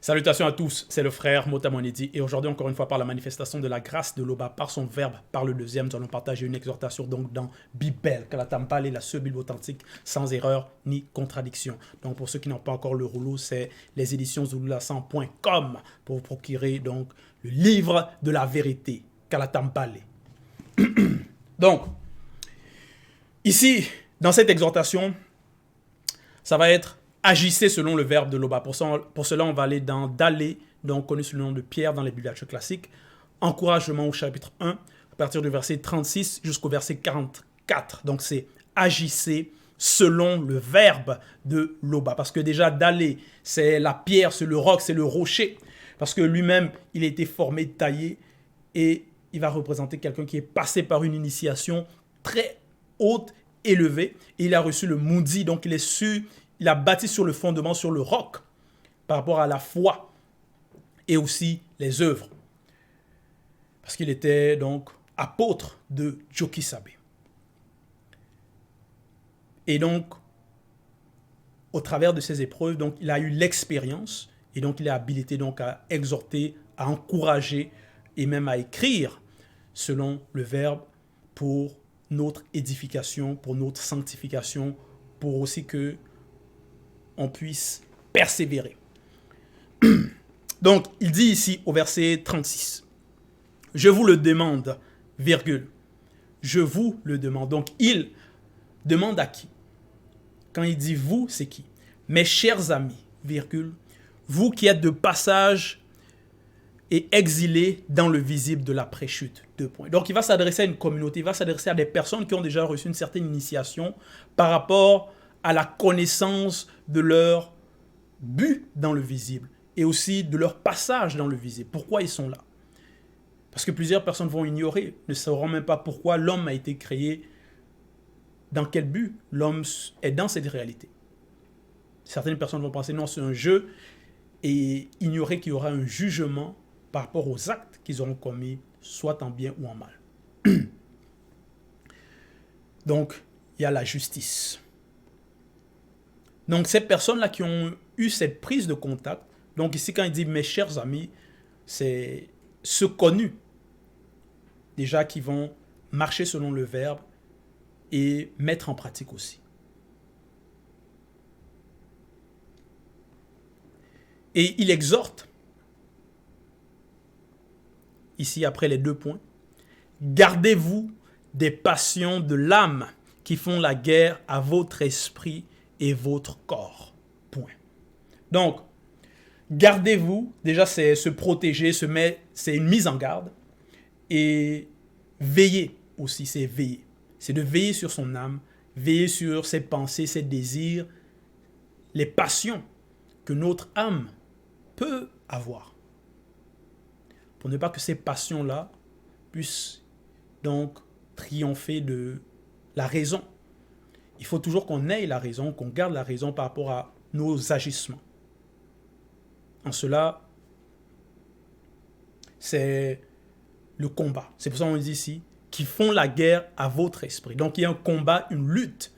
Salutations à tous, c'est le frère Motamonedi et aujourd'hui encore une fois par la manifestation de la grâce de l'Oba, par son verbe, par le deuxième, nous allons partager une exhortation donc dans Bible, Kalatampale, la seule Bible authentique, sans erreur ni contradiction. Donc pour ceux qui n'ont pas encore le rouleau, c'est les éditions zululassan.com pour vous procurer donc le livre de la vérité, Kalatampale. Donc, ici, dans cette exhortation, ça va être agissez selon le verbe de l'Oba. Pour cela, on va aller dans d'aller, donc connu sous le nom de Pierre dans les bibliothèques classiques. Encouragement au chapitre 1, à partir du verset 36 jusqu'au verset 44. Donc c'est agissez selon le verbe de l'Oba. Parce que déjà, d'aller, c'est la pierre, c'est le roc, c'est le rocher. Parce que lui-même, il a été formé, taillé, et il va représenter quelqu'un qui est passé par une initiation très haute, élevée, et il a reçu le Moudi, donc il a bâti sur le fondement, sur le roc, par rapport à la foi et aussi les œuvres. Parce qu'il était donc apôtre de Jokisabe. Et donc, au travers de ces épreuves, donc, il a eu l'expérience et donc il est habilité donc à exhorter, à encourager et même à écrire selon le verbe pour notre édification, pour notre sanctification, pour aussi que on puisse persévérer. Donc, il dit ici au verset 36, « Je vous le demande, virgule, je vous le demande. » Donc, il demande à qui? Quand il dit « vous », c'est qui? « Mes chers amis, virgule, vous qui êtes de passage et exilés dans le visible de l'après-chute. » Donc, il va s'adresser à une communauté, il va s'adresser à des personnes qui ont déjà reçu une certaine initiation par rapport à la connaissance de leur but dans le visible et aussi de leur passage dans le visible. Pourquoi ils sont là? Parce que plusieurs personnes vont ignorer, ne sauront même pas pourquoi l'homme a été créé, dans quel but l'homme est dans cette réalité. Certaines personnes vont penser non, c'est un jeu et ignorer qu'il y aura un jugement par rapport aux actes qu'ils auront commis, soit en bien ou en mal. Donc, il y a la justice. Donc, ces personnes-là qui ont eu cette prise de contact, donc ici, quand il dit « mes chers amis », c'est ceux connus, déjà qui vont marcher selon le verbe et mettre en pratique aussi. Et il exhorte, ici après les 2 points, « Gardez-vous des passions de l'âme qui font la guerre à votre esprit et votre corps. » Point. Donc, gardez-vous, déjà c'est se protéger, c'est une mise en garde. Et veiller aussi, c'est veiller. C'est de veiller sur son âme, veiller sur ses pensées, ses désirs, les passions que notre âme peut avoir. Pour ne pas que ces passions-là puissent donc triompher de la raison. Il faut toujours qu'on ait la raison, qu'on garde la raison par rapport à nos agissements. En cela, c'est le combat. C'est pour ça qu'on dit ici, qui font la guerre à votre esprit. Donc il y a un combat, une lutte,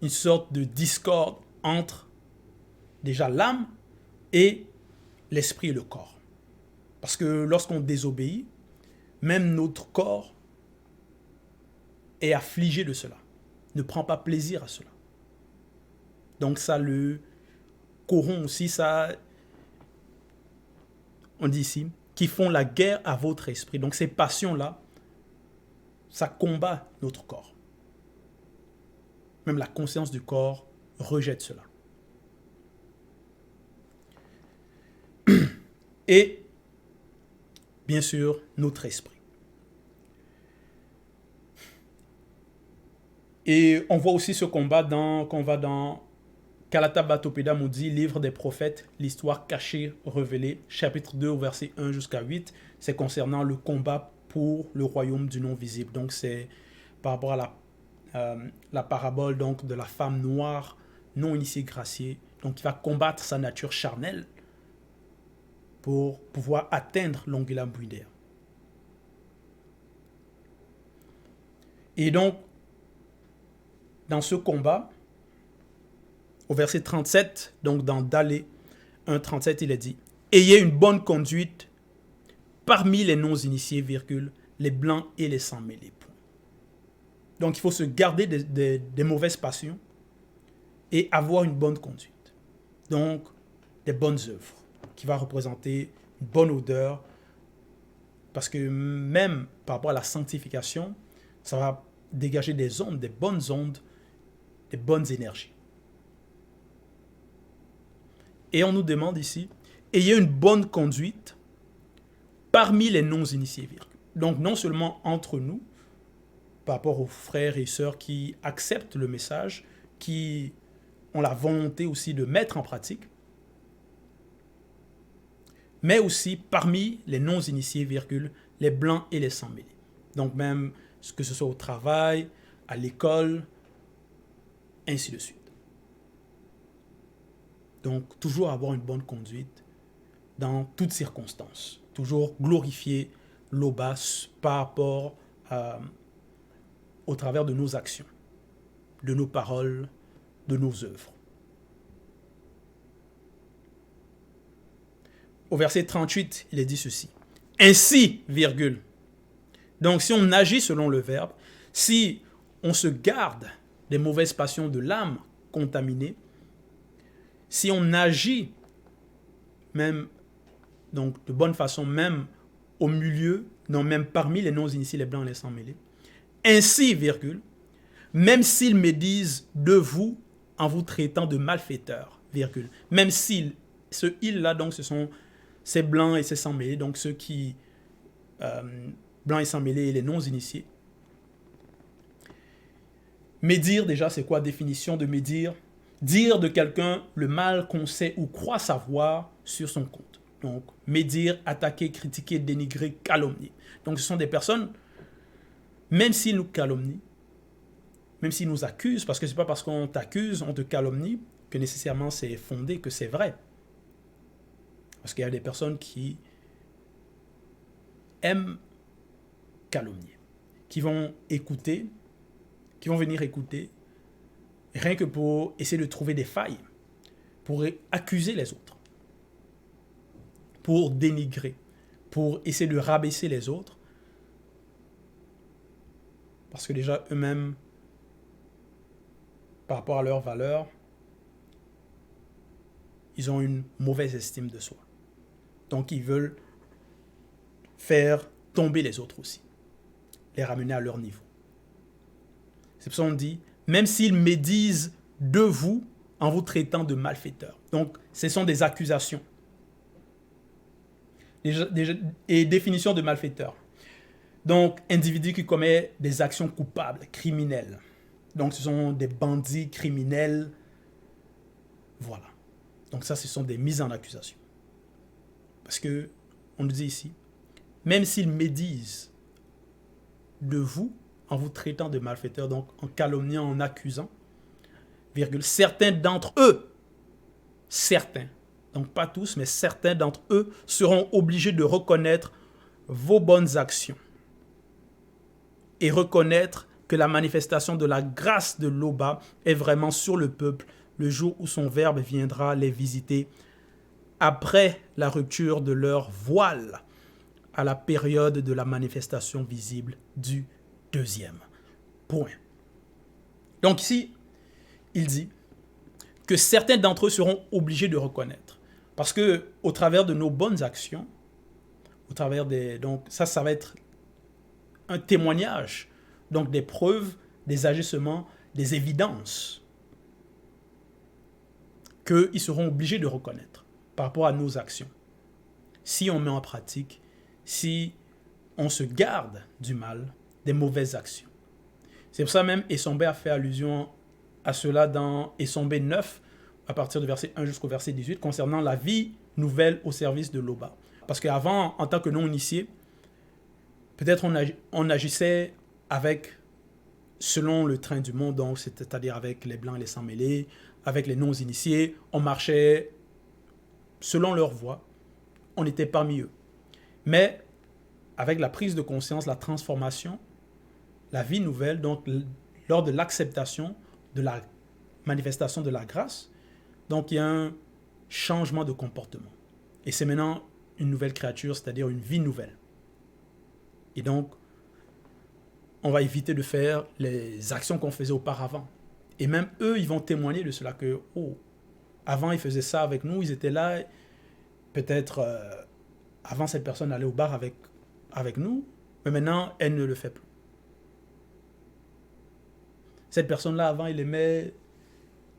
une sorte de discorde entre déjà l'âme et l'esprit et le corps. Parce que lorsqu'on désobéit, même notre corps est affligé de cela, ne prend pas plaisir à cela. Donc ça le corrompt aussi, ça, on dit ici, qui font la guerre à votre esprit. Donc ces passions-là, ça combat notre corps. Même la conscience du corps rejette cela. Et, bien sûr, notre esprit. Et on voit aussi ce combat quand on va dans Kalata Batopeda Moudi, livre des prophètes, l'histoire cachée, révélée, chapitre 2, verset 1 jusqu'à 8. C'est concernant le combat pour le royaume du non-visible. Donc c'est par rapport à la parabole donc, de la femme noire non initiée graciée, donc qui va combattre sa nature charnelle pour pouvoir atteindre l'ongula buidea. Et donc, dans ce combat, au verset 37, donc dans Dalé, 1,37, il est dit « Ayez une bonne conduite parmi les non-initiés, virgule, les blancs et les sans-mêlés. » Donc, il faut se garder des mauvaises passions et avoir une bonne conduite. Donc, des bonnes œuvres qui va représenter une bonne odeur, parce que même par rapport à la sanctification, ça va dégager des ondes, des bonnes énergies. Et on nous demande ici, ayez une bonne conduite parmi les non-initiés. Donc non seulement entre nous, par rapport aux frères et sœurs qui acceptent le message, qui ont la volonté aussi de mettre en pratique, mais aussi parmi les non-initiés, les blancs et les sans-mêlés. Donc même que ce soit au travail, à l'école, ainsi de suite. Donc toujours avoir une bonne conduite dans toutes circonstances. Toujours glorifier l'Obas par rapport au travers de nos actions, de nos paroles, de nos œuvres. Au verset 38, il est dit ceci. Ainsi, virgule. Donc, si on agit selon le verbe, si on se garde des mauvaises passions de l'âme contaminée, si on agit même donc de bonne façon, même au milieu, non, même parmi les non-initiés, les blancs et les sans-mêlés, ainsi, virgule, même s'ils médisent de vous en vous traitant de malfaiteurs, virgule, même s'ils, ce ils-là, donc ce sont ces blancs et ces sans-mêlés, donc ceux qui, blancs et sans-mêlés et les non-initiés. Médire, déjà, c'est quoi la définition de médire? Dire de quelqu'un le mal qu'on sait ou croit savoir sur son compte. Donc, médire, attaquer, critiquer, dénigrer, calomnier. Donc, ce sont des personnes, même s'ils nous calomnient, même s'ils nous accusent, parce que ce n'est pas parce qu'on t'accuse, on te calomnie, que nécessairement c'est fondé, que c'est vrai. Parce qu'il y a des personnes qui aiment calomnier, qui vont écouter, qui vont venir écouter, rien que pour essayer de trouver des failles, pour accuser les autres, pour dénigrer, pour essayer de rabaisser les autres, parce que déjà eux-mêmes, par rapport à leurs valeurs, ils ont une mauvaise estime de soi. Donc ils veulent faire tomber les autres aussi, les ramener à leur niveau. C'est pour ça qu'on dit, même s'ils médisent de vous en vous traitant de malfaiteurs. Donc ce sont des accusations. Et définition de malfaiteur. Donc, individu qui commet des actions coupables, criminelles. Donc, ce sont des bandits criminels. Voilà. Donc, ça, ce sont des mises en accusation. Parce que, on nous dit ici, même s'ils médisent de vous en vous traitant de malfaiteurs, donc en calomniant, en accusant, virgule, certains d'entre eux, certains, donc pas tous, mais certains d'entre eux seront obligés de reconnaître vos bonnes actions et reconnaître que la manifestation de la grâce de l'Oba est vraiment sur le peuple le jour où son Verbe viendra les visiter après la rupture de leur voile à la période de la manifestation visible du deuxième. Point. Donc ici, il dit que certains d'entre eux seront obligés de reconnaître. Parce que au travers de nos bonnes actions, au travers des... Donc ça va être un témoignage, donc des preuves, des agissements, des évidences qu'ils seront obligés de reconnaître par rapport à nos actions. Si on met en pratique, si on se garde du mal, des mauvaises actions. C'est pour ça même Essombé a fait allusion à cela dans Essombé 9, à partir du verset 1 jusqu'au verset 18, concernant la vie nouvelle au service de l'Oba. Parce qu'avant, en tant que non-initié, peut-être on agissait avec, selon le train du monde, donc c'est-à-dire avec les blancs et les sans-mêlés, avec les non-initiés, on marchait selon leur voie, on était parmi eux. Mais avec la prise de conscience, la transformation, la vie nouvelle, donc lors de l'acceptation de la manifestation de la grâce, donc il y a un changement de comportement. Et c'est maintenant une nouvelle créature, c'est-à-dire une vie nouvelle. Et donc, on va éviter de faire les actions qu'on faisait auparavant. Et même eux, ils vont témoigner de cela que, oh, avant, ils faisaient ça avec nous, ils étaient là, peut-être avant, cette personne allait au bar avec nous, mais maintenant, elle ne le fait plus. Cette personne-là, avant, il aimait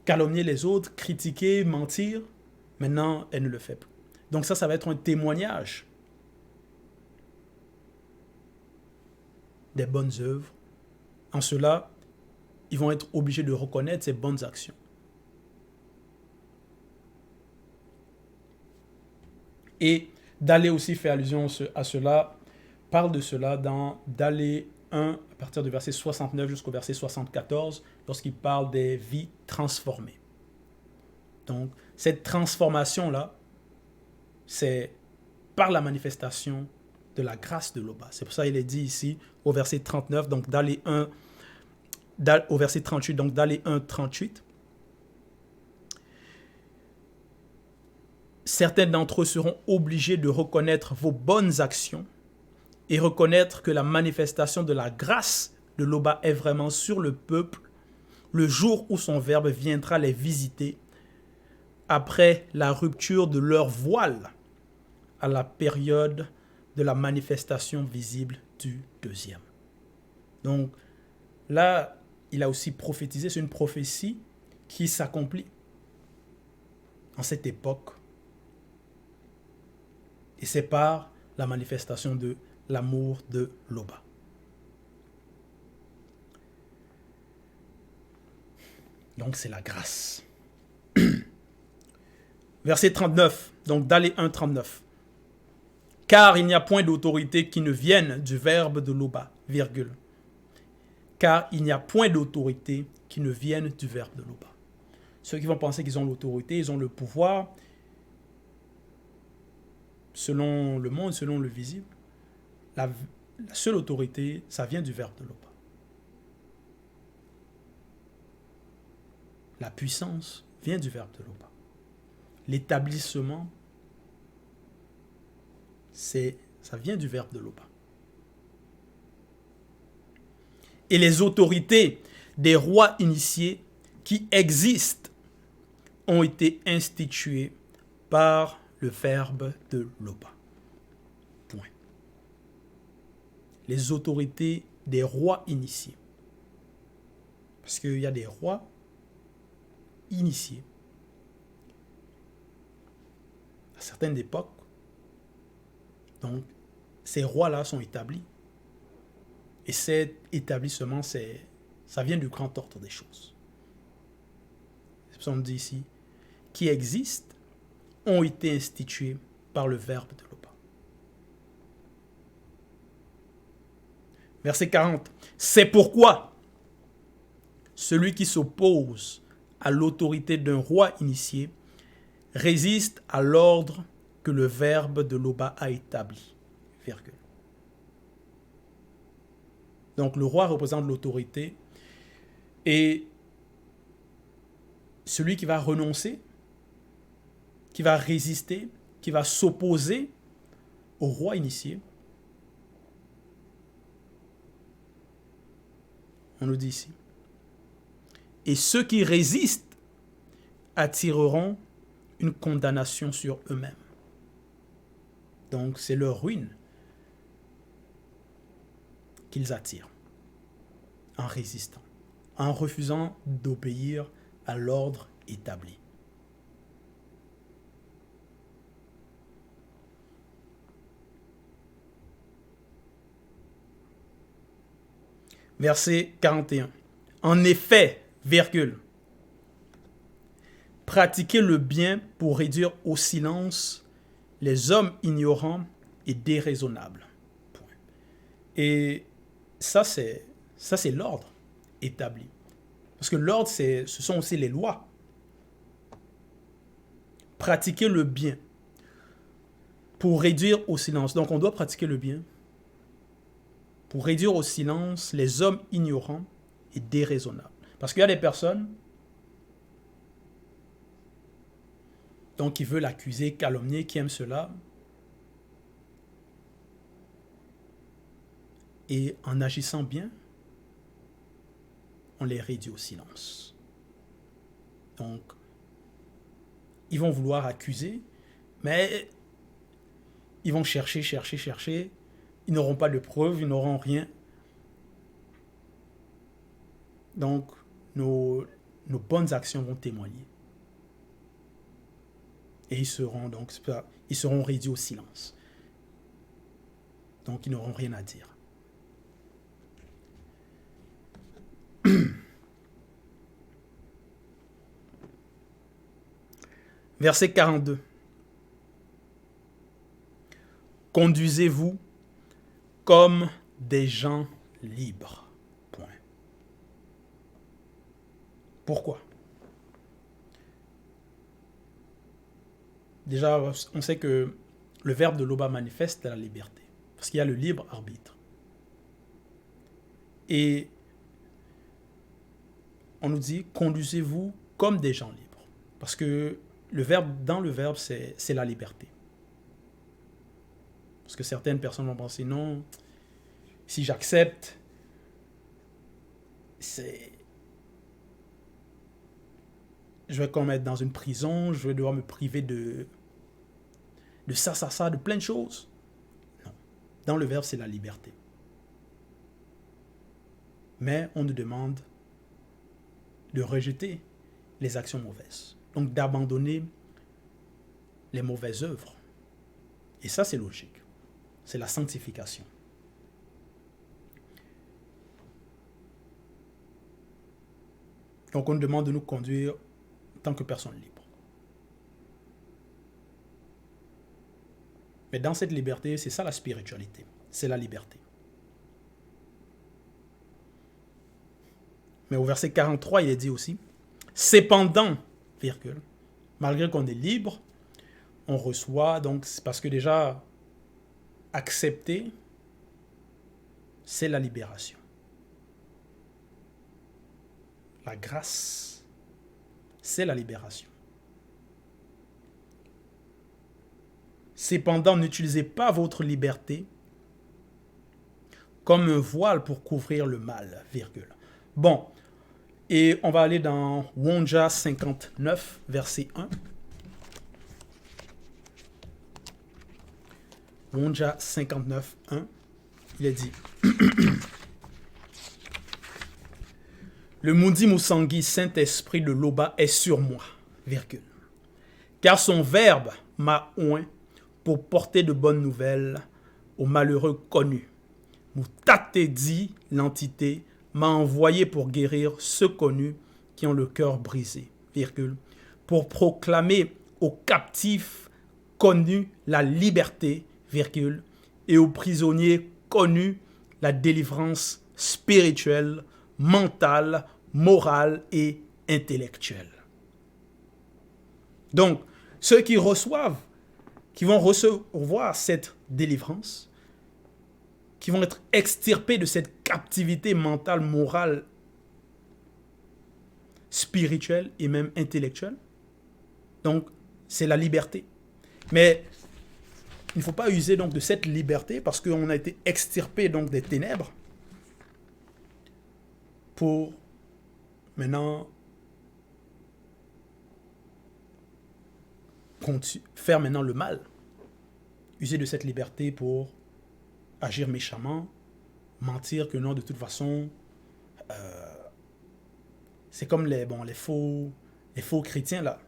calomnier les autres, critiquer, mentir. Maintenant, elle ne le fait plus. Donc ça va être un témoignage des bonnes œuvres. En cela, ils vont être obligés de reconnaître ces bonnes actions. Et d'aller aussi faire allusion à cela, parle de cela dans D'aller 1, à partir du verset 69 jusqu'au verset 74, lorsqu'il parle des vies transformées. Donc, cette transformation-là, c'est par la manifestation de la grâce de l'Oba. C'est pour ça qu'il est dit ici, au verset 39, donc D'aller 1, au verset 38, donc D'aller 1, 38. Certains d'entre eux seront obligés de reconnaître vos bonnes actions et reconnaître que la manifestation de la grâce de l'Oba est vraiment sur le peuple le jour où son Verbe viendra les visiter après la rupture de leur voile à la période de la manifestation visible du deuxième. Donc là, il a aussi prophétisé, c'est une prophétie qui s'accomplit en cette époque. Et c'est par la manifestation de l'amour de l'Oba. Donc c'est la grâce. Verset 39, donc D'aller 1, 39. Car il n'y a point d'autorité qui ne vienne du Verbe de l'Oba, virgule. Car il n'y a point d'autorité qui ne vienne du Verbe de l'Oba. Ceux qui vont penser qu'ils ont l'autorité, ils ont le pouvoir, selon le monde, selon le visible, la seule autorité, ça vient du Verbe de l'Oba. La puissance vient du Verbe de l'Oba. L'établissement, ça vient du Verbe de l'Oba. Et les autorités des rois initiés qui existent ont été instituées par le Verbe de l'Oba. Point. Les autorités des rois initiés. Parce qu'il y a des rois initiés à certaines époques. Donc, ces rois-là sont établis. Et cet établissement, ça vient du grand ordre des choses. C'est pour ça qu'on dit ici, qui existent, ont été institués par le Verbe de l'Oba. Verset 40. C'est pourquoi celui qui s'oppose à l'autorité d'un roi initié résiste à l'ordre que le Verbe de l'Oba a établi. Virgule. Donc le roi représente l'autorité et celui qui va renoncer, qui va résister, qui va s'opposer au roi initié, on nous dit ici, et ceux qui résistent attireront une condamnation sur eux-mêmes. Donc c'est leur ruine qu'ils attirent en résistant, en refusant d'obéir à l'ordre établi. Verset 41. En effet, virgule, pratiquez le bien pour réduire au silence les hommes ignorants et déraisonnables. Point. Et ça, c'est l'ordre établi. Parce que l'ordre, ce sont aussi les lois. Pratiquer le bien pour réduire au silence. Donc, on doit pratiquer le bien pour réduire au silence les hommes ignorants et déraisonnables. Parce qu'il y a des personnes Donc, qui veut l'accuser, calomnier, qui aime cela. Et en agissant bien, on les réduit au silence. Donc, ils vont vouloir accuser, mais ils vont chercher. Ils n'auront pas de preuves, ils n'auront rien. Donc, nos bonnes actions vont témoigner. Et ils seront réduits au silence. Donc, ils n'auront rien à dire. Verset 42. Conduisez-vous comme des gens libres. Point. Pourquoi? Déjà, on sait que le verbe de Loba manifeste la liberté. Parce qu'il y a le libre arbitre. Et on nous dit, conduisez-vous comme des gens libres. Parce que dans le verbe, c'est la liberté. Parce que certaines personnes vont penser, non, si j'accepte, je vais comme être dans une prison, je vais devoir me priver de ça, de plein de choses. Non. Dans le verbe, c'est la liberté. Mais on nous demande de rejeter les actions mauvaises. Donc d'abandonner les mauvaises œuvres. Et ça, c'est logique. C'est la sanctification. Donc on nous demande de nous conduire en tant que personne libre. Mais dans cette liberté, c'est ça la spiritualité. C'est la liberté. Mais au verset 43, il est dit aussi, cependant, virgule, malgré qu'on est libre, on reçoit, donc c'est parce que déjà, accepter, c'est la libération. La grâce, c'est la libération. Cependant, n'utilisez pas votre liberté comme un voile pour couvrir le mal, virgule. Bon, et on va aller dans Wonja 59, verset 1. Wonja 59, 1, il est dit le Mundi Musangi, Saint-Esprit de Loba, est sur moi, virgule. Car son verbe m'a oint pour porter de bonnes nouvelles aux malheureux connus. Moutate dit, l'entité, m'a envoyé pour guérir ceux connus qui ont le cœur brisé, virgule, pour proclamer aux captifs connus la liberté, virgule, et aux prisonniers connus la délivrance spirituelle, mentale, morale et intellectuelle. Donc, ceux qui vont recevoir cette délivrance, qui vont être extirpés de cette captivité mentale, morale, spirituelle et même intellectuelle. Donc, c'est la liberté. Mais il ne faut pas user donc de cette liberté parce qu'on a été extirpé donc des ténèbres pour maintenant faire maintenant le mal. User de cette liberté pour agir méchamment, mentir que non, de toute façon, c'est comme les faux chrétiens là.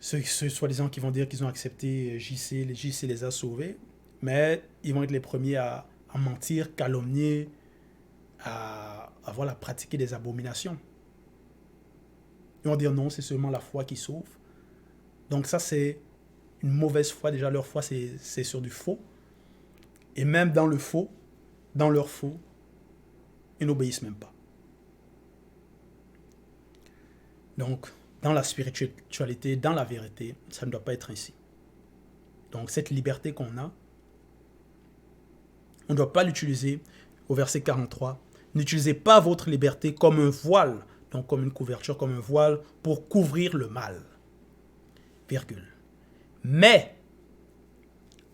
Ceux soi-disant qui vont dire qu'ils ont accepté JC les a sauvés, mais ils vont être les premiers à mentir, calomnier, à pratiquer des abominations. Ils vont dire non, c'est seulement la foi qui sauve. Donc ça, c'est une mauvaise foi. Déjà, leur foi, c'est sur du faux. Et même dans leur faux, ils n'obéissent même pas. Donc, dans la spiritualité, dans la vérité, ça ne doit pas être ainsi. Donc, cette liberté qu'on a, on ne doit pas l'utiliser au verset 43. N'utilisez pas votre liberté comme un voile, donc comme une couverture, comme un voile, pour couvrir le mal. virgule. Mais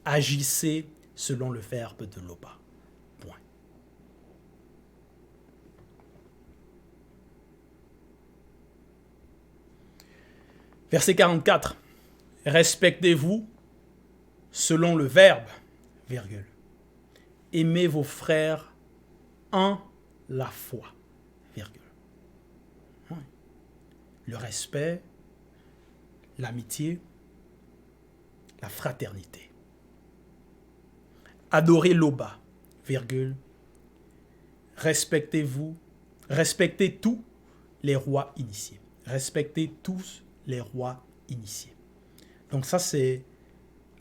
agissez selon le verbe de Loba. Point. Verset 44. Respectez-vous selon le verbe, virgule. Aimez vos frères en la foi, virgule. Oui. Le respect, l'amitié, la fraternité. Adorez Loba, virgule. Respectez-vous, respectez tous les rois initiés. Respectez tous les rois initiés. Donc ça, c'est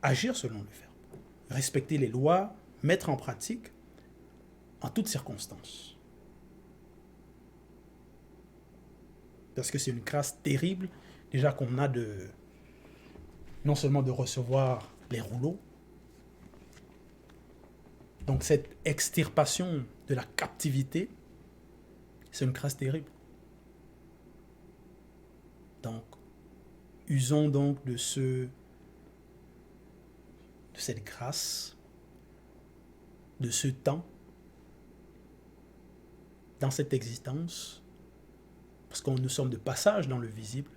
agir selon le verbe. Respecter les lois, mettre en pratique en toutes circonstances. Parce que c'est une grâce terrible, déjà qu'on a de, non seulement de recevoir les rouleaux, donc cette extirpation de la captivité, c'est une grâce terrible. Donc, usons donc de cette grâce, de ce temps, dans cette existence, parce que nous sommes de passage dans le visible,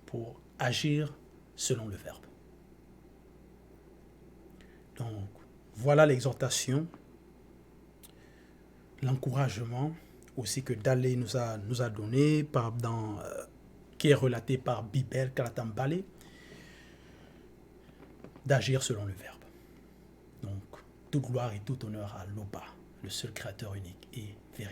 pour agir selon le verbe. Donc, voilà l'exhortation, l'encouragement aussi que Dalé nous a donné, qui est relaté par Bibel Kalatambale, d'agir selon le verbe. Donc, toute gloire et tout honneur à Loba, le seul créateur unique et véritable.